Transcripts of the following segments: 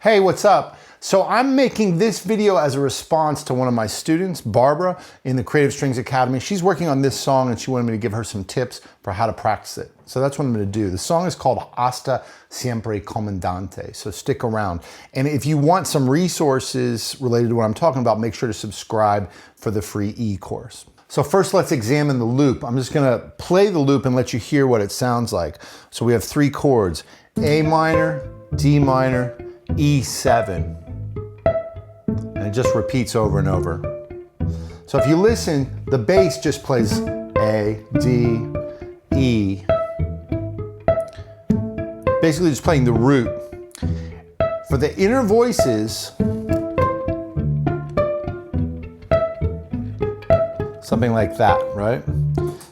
Hey, what's up? So I'm making this video as a response to one of my students, Barbara, in the Creative Strings Academy. She's working on this song and she wanted me to give her some tips for how to practice it. So that's what I'm going to do. The song is called Hasta Siempre Comandante, so stick around. And if you want some resources related to what I'm talking about, make sure to subscribe for the free e-course. So first let's examine the loop. I'm just going to play the loop and let you hear what it sounds like. So we have three chords, A minor, D minor, E7. And it just repeats over and over. So if you listen, the bass just plays A, D, E. Basically just playing the root. For the inner voices, something like that, right?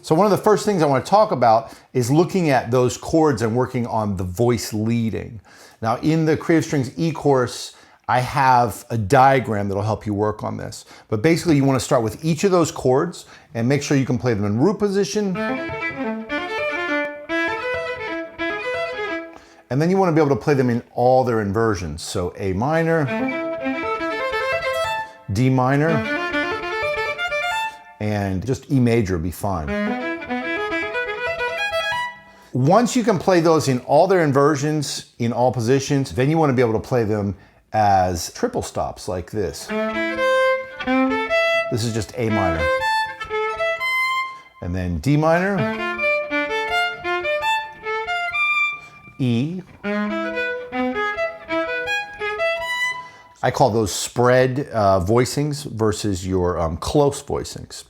So one of the first things I want to talk about is looking at those chords and working on the voice leading. Now in the Creative Strings e-course, I have a diagram that'll help you work on this. But basically you want to start with each of those chords and make sure you can play them in root position. And then you want to be able to play them in all their inversions. So A minor, D minor, and just E major would be fine. Once you can play those in all their inversions, in all positions, then you want to be able to play them as triple stops like this. This is just A minor. And then D minor, E. I call those spread voicings versus your close voicings.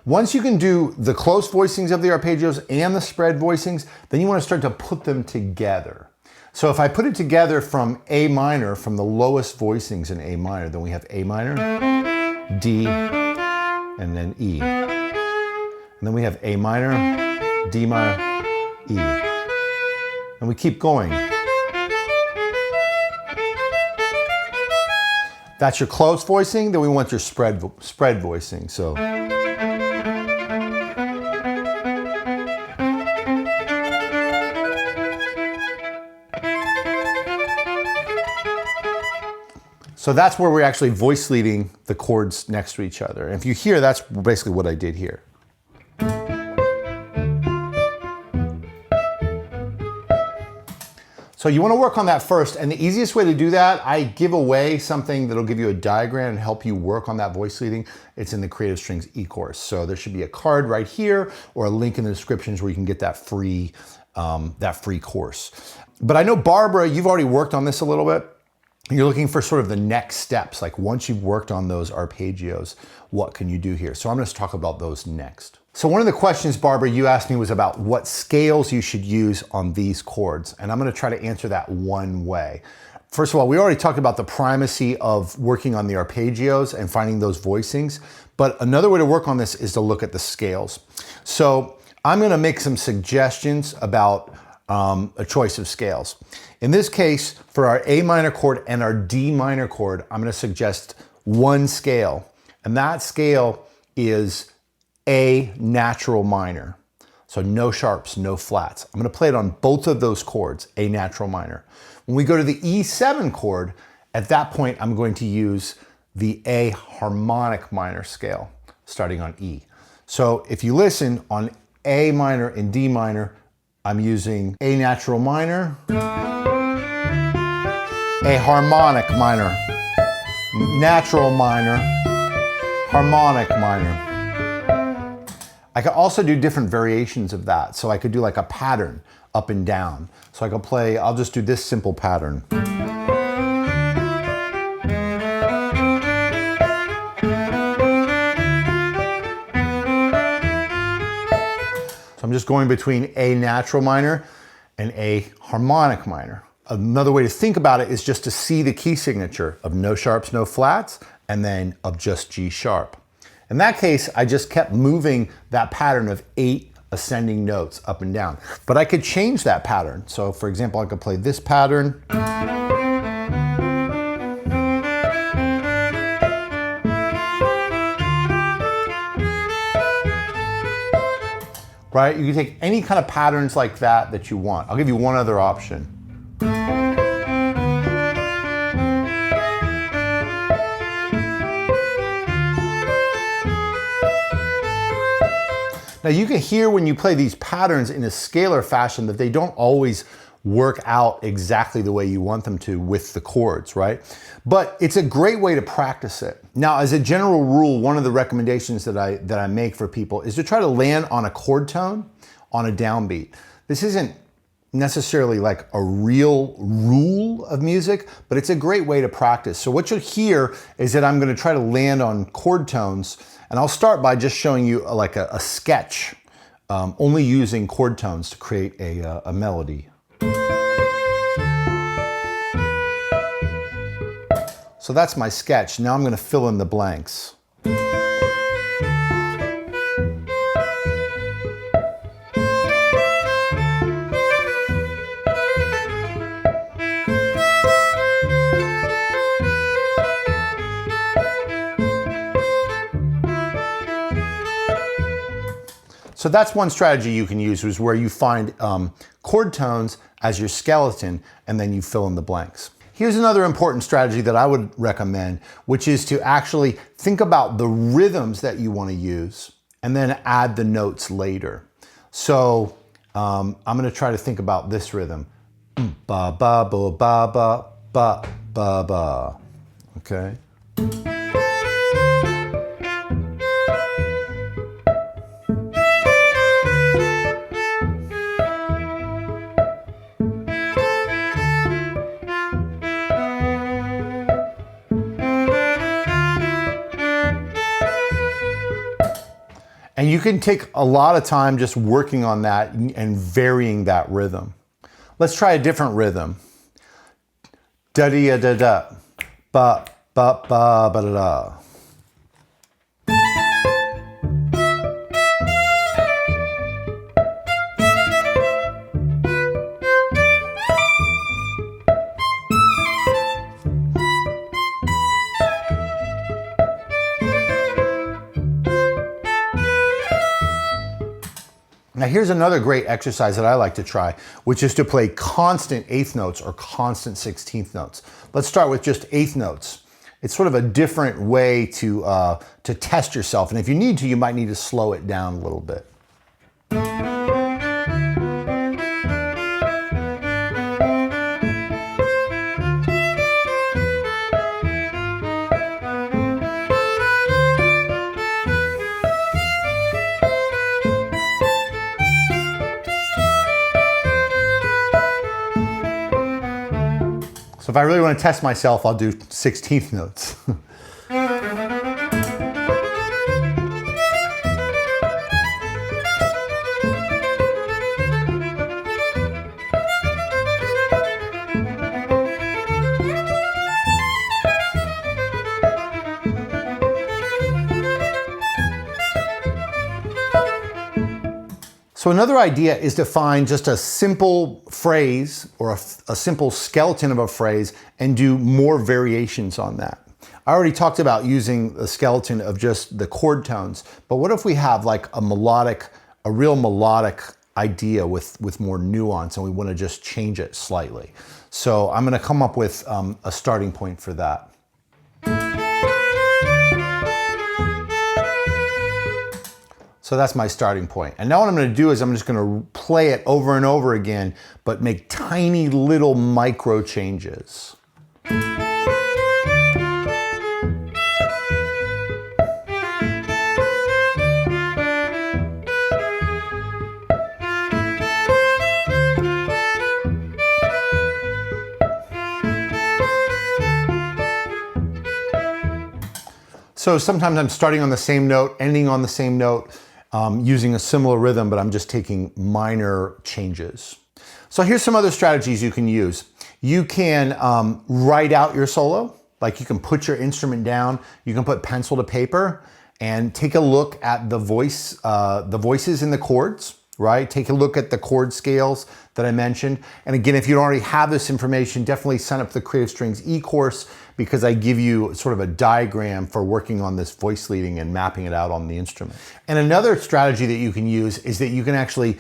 Once you can do the close voicings of the arpeggios and the spread voicings, then you want to start to put them together. So if I put it together from A minor, from the lowest voicings in A minor, then we have A minor, D, and then E. And then we have A minor, D minor, E. And we keep going. That's your close voicing, then we want your spread voicing. So that's where we're actually voice leading the chords next to each other. And if you hear, that's basically what I did here. So you want to work on that first, and the easiest way to do that, I give away something that'll give you a diagram and help you work on that voice leading. It's in the Creative Strings e-course. So there should be a card right here or a link in the descriptions where you can get that free course. But I know, Barbara, you've already worked on this a little bit. You're looking for sort of the next steps, like once you've worked on those arpeggios, what can you do here? So I'm going to talk about those next. So one of the questions, Barbara, you asked me was about what scales you should use on these chords. And I'm going to try to answer that one way. First of all, we already talked about the primacy of working on the arpeggios and finding those voicings. But another way to work on this is to look at the scales. So I'm going to make some suggestions about a choice of scales. In this case, for our A minor chord and our D minor chord, I'm going to suggest one scale. And that scale is A natural minor. So no sharps, no flats. I'm going to play it on both of those chords, A natural minor. When we go to the E7 chord, at that point, I'm going to use the A harmonic minor scale, starting on E. So if you listen on A minor and D minor, I'm using A natural minor, A harmonic minor, natural minor, harmonic minor. I could also do different variations of that. So I could do like a pattern up and down. So I could play, I'll just do this simple pattern. So I'm just going between A natural minor and A harmonic minor. Another way to think about it is just to see the key signature of no sharps, no flats, and then of just G sharp. In that case, I just kept moving that pattern of 8 ascending notes up and down. But I could change that pattern. So for example, I could play this pattern. Right? You can take any kind of patterns like that that you want. I'll give you one other option. Now you can hear when you play these patterns in a scalar fashion that they don't always work out exactly the way you want them to with the chords, right? But it's a great way to practice it. Now, as a general rule, one of the recommendations that I make for people is to try to land on a chord tone on a downbeat. This isn't necessarily like a real rule of music, but it's a great way to practice. So what you'll hear is that I'm going to try to land on chord tones, and I'll start by just showing you like a sketch, only using chord tones to create a melody. So that's my sketch. Now I'm going to fill in the blanks. So that's one strategy you can use, is where you find chord tones as your skeleton and then you fill in the blanks. Here's another important strategy that I would recommend, which is to actually think about the rhythms that you want to use and then add the notes later. So I'm going to try to think about this rhythm. Ba ba ba ba ba ba ba ba. Okay. And you can take a lot of time just working on that and varying that rhythm. Let's try a different rhythm. Da da da da, ba ba ba ba da da. Now here's another great exercise that I like to try, which is to play constant eighth notes or constant 16th notes. Let's start with just eighth notes. It's sort of a different way to test yourself, and if you need to, you might need to slow it down a little bit. So if I really want to test myself, I'll do 16th notes. So another idea is to find just a simple phrase or a simple skeleton of a phrase and do more variations on that. I already talked about using the skeleton of just the chord tones, but what if we have like a real melodic idea with more nuance, and we want to just change it slightly? So I'm going to come up with a starting point for that. So that's my starting point. And now what I'm going to do is I'm just going to play it over and over again, but make tiny little micro changes. So sometimes I'm starting on the same note, ending on the same note, using a similar rhythm, but I'm just taking minor changes. So here's some other strategies you can use. You can write out your solo, like you can put your instrument down, you can put pencil to paper and take a look at the voices in the chords, right? Take a look at the chord scales that I mentioned. And again, if you don't already have this information, definitely sign up for the Creative Strings e-course, because I give you sort of a diagram for working on this voice leading and mapping it out on the instrument. And another strategy that you can use is that you can actually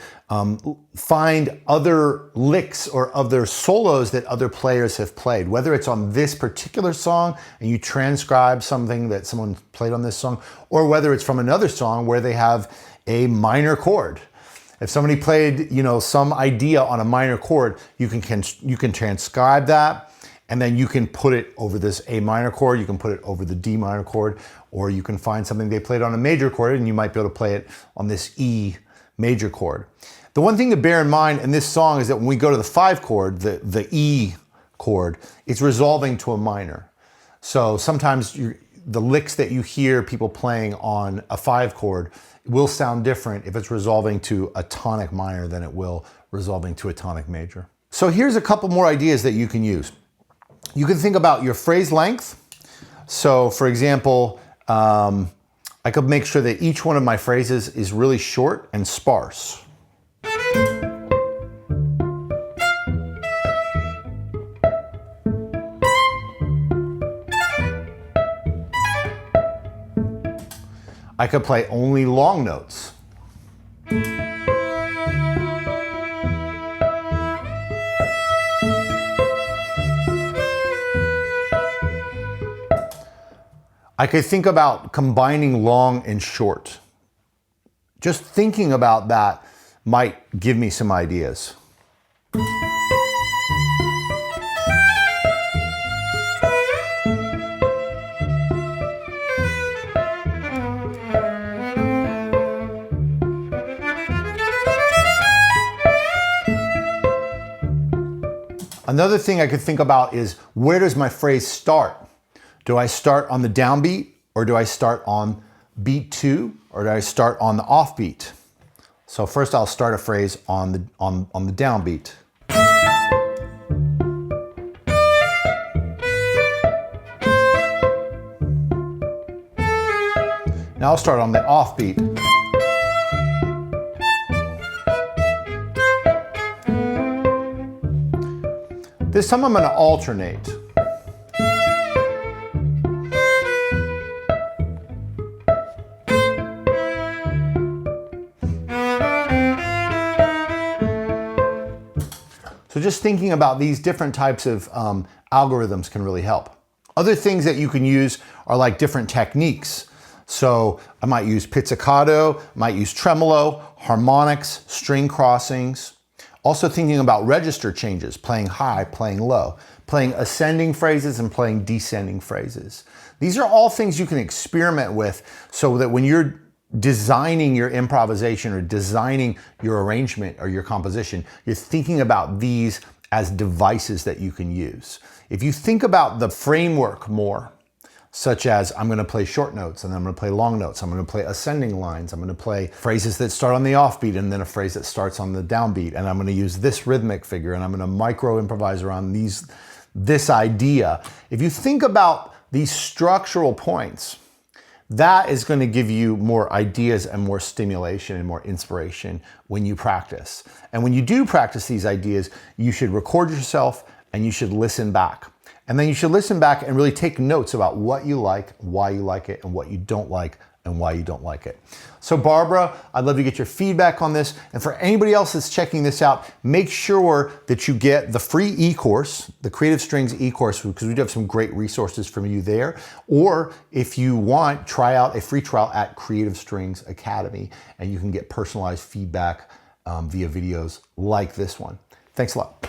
find other licks or other solos that other players have played, whether it's on this particular song and you transcribe something that someone played on this song, or whether it's from another song where they have a minor chord. If somebody played, you know, some idea on a minor chord, you can transcribe that, and then you can put it over this A minor chord, you can put it over the D minor chord, or you can find something they played on a major chord and you might be able to play it on this E major chord. The one thing to bear in mind in this song is that when we go to the 5 chord, the E chord, it's resolving to a minor. So sometimes the licks that you hear people playing on a 5 chord will sound different if it's resolving to a tonic minor than it will resolving to a tonic major. So here's a couple more ideas that you can use. You can think about your phrase length. So for example, I could make sure that each one of my phrases is really short and sparse. I could play only long notes. I could think about combining long and short. Just thinking about that might give me some ideas. Another thing I could think about is, where does my phrase start? Do I start on the downbeat, or do I start on beat 2, or do I start on the offbeat? So first I'll start a phrase on the downbeat. Now I'll start on the offbeat. This time I'm going to alternate. So just thinking about these different types of algorithms can really help. Other things that you can use are like different techniques. So I might use pizzicato, might use tremolo, harmonics, string crossings. Also thinking about register changes, playing high, playing low, playing ascending phrases and playing descending phrases. These are all things you can experiment with so that when you're designing your improvisation or designing your arrangement or your composition, you're thinking about these as devices that you can use. If you think about the framework more, such as I'm going to play short notes and then I'm going to play long notes, I'm going to play ascending lines, I'm going to play phrases that start on the offbeat and then a phrase that starts on the downbeat, and I'm going to use this rhythmic figure and I'm going to micro-improvise around this idea. If you think about these structural points, that is going to give you more ideas and more stimulation and more inspiration when you practice. And when you do practice these ideas, you should record yourself and you should listen back. And then you should listen back and really take notes about what you like, why you like it, and what you don't like, and why you don't like it. So Barbara, I'd love to get your feedback on this. And for anybody else that's checking this out, make sure that you get the free e-course, the Creative Strings e-course, because we do have some great resources from you there. Or if you want, try out a free trial at Creative Strings Academy, and you can get personalized feedback via videos like this one. Thanks a lot.